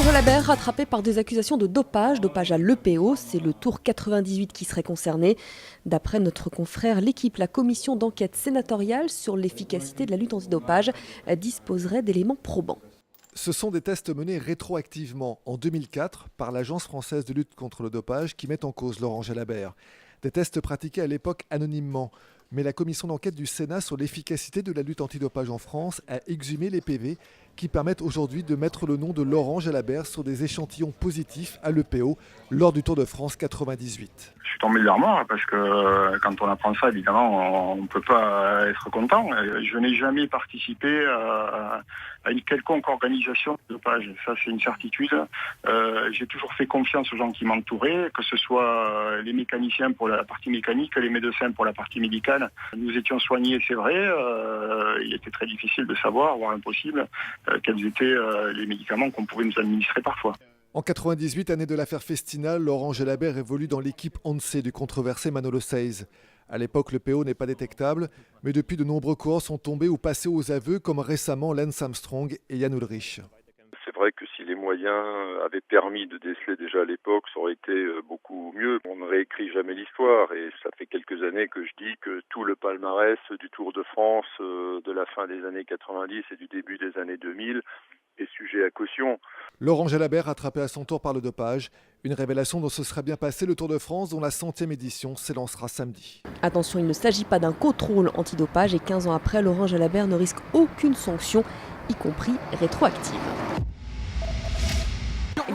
Laurent Jalabert rattrapé par des accusations de dopage à l'EPO, c'est le Tour 98 qui serait concerné. D'après notre confrère L'Équipe, la commission d'enquête sénatoriale sur l'efficacité de la lutte antidopage disposerait d'éléments probants. Ce sont des tests menés rétroactivement en 2004 par l'Agence française de lutte contre le dopage qui met en cause Laurent Jalabert. Des tests pratiqués à l'époque anonymement. Mais la commission d'enquête du Sénat sur l'efficacité de la lutte antidopage en France a exhumé les PV qui permettent aujourd'hui de mettre le nom de Laurent Jalabert sur des échantillons positifs à l'EPO lors du Tour de France 98. Je suis tombé de l'armoire parce que quand on apprend ça, évidemment, on ne peut pas être content. Je n'ai jamais participé à une quelconque organisation de dopage. Ça, c'est une certitude. J'ai toujours fait confiance aux gens qui m'entouraient, que ce soit les mécaniciens pour la partie mécanique, les médecins pour la partie médicale. Nous étions soignés, c'est vrai. Il était très difficile de savoir, voire impossible, quels étaient les médicaments qu'on pouvait nous administrer parfois. En 98, année de l'affaire Festina, Laurent Jalabert évolue dans l'équipe Once du controversé Manolo Saiz. À l'époque, le PO n'est pas détectable, mais depuis de nombreux coureurs sont tombés ou passés aux aveux, comme récemment Lance Armstrong et Jan Ullrich. C'est vrai que si les moyens avaient permis de déceler déjà à l'époque, ça aurait été beaucoup mieux. On ne réécrit jamais l'histoire et ça fait quelques années que je dis que tout le palmarès du Tour de France de la fin des années 90 et du début des années 2000 est sujet à caution. Laurent Jalabert rattrapé à son tour par le dopage. Une révélation dont se serait bien passé le Tour de France dont la 100e édition s'élancera samedi. Attention, il ne s'agit pas d'un contrôle antidopage et 15 ans après, Laurent Jalabert ne risque aucune sanction, y compris rétroactive.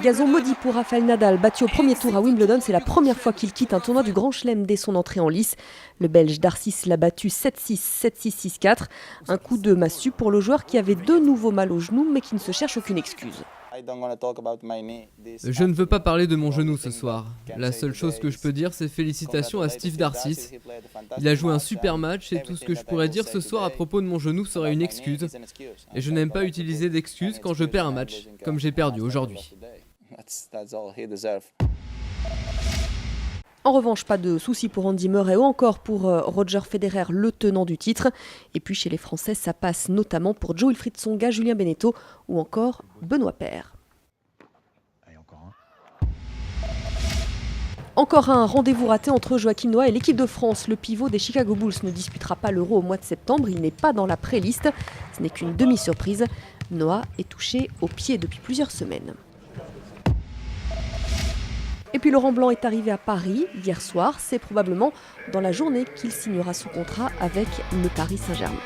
Gazon maudit pour Rafael Nadal, battu au premier tour à Wimbledon, c'est la première fois qu'il quitte un tournoi du Grand Chelem dès son entrée en lice. Le Belge Darcis l'a battu 7-6, 7-6, 6-4. Un coup de massue pour le joueur qui avait de nouveau mal au genou mais qui ne se cherche aucune excuse. Je ne veux pas parler de mon genou ce soir. La seule chose que je peux dire, c'est félicitations à Steve Darcis. Il a joué un super match et tout ce que je pourrais dire ce soir à propos de mon genou serait une excuse. Et je n'aime pas utiliser d'excuses quand je perds un match, comme j'ai perdu aujourd'hui. En revanche, pas de soucis pour Andy Murray ou encore pour Roger Federer, le tenant du titre. Et puis chez les Français, ça passe notamment pour Jo-Wilfried Tsonga, Julien Benneteau ou encore Benoît Paire. Encore un rendez-vous raté entre Joachim Noah et l'équipe de France. Le pivot des Chicago Bulls ne disputera pas l'Euro au mois de septembre. Il n'est pas dans la pré-liste. Ce n'est qu'une demi-surprise. Noah est touché au pied depuis plusieurs semaines. Et puis Laurent Blanc est arrivé à Paris hier soir. C'est probablement dans la journée qu'il signera son contrat avec le Paris Saint-Germain.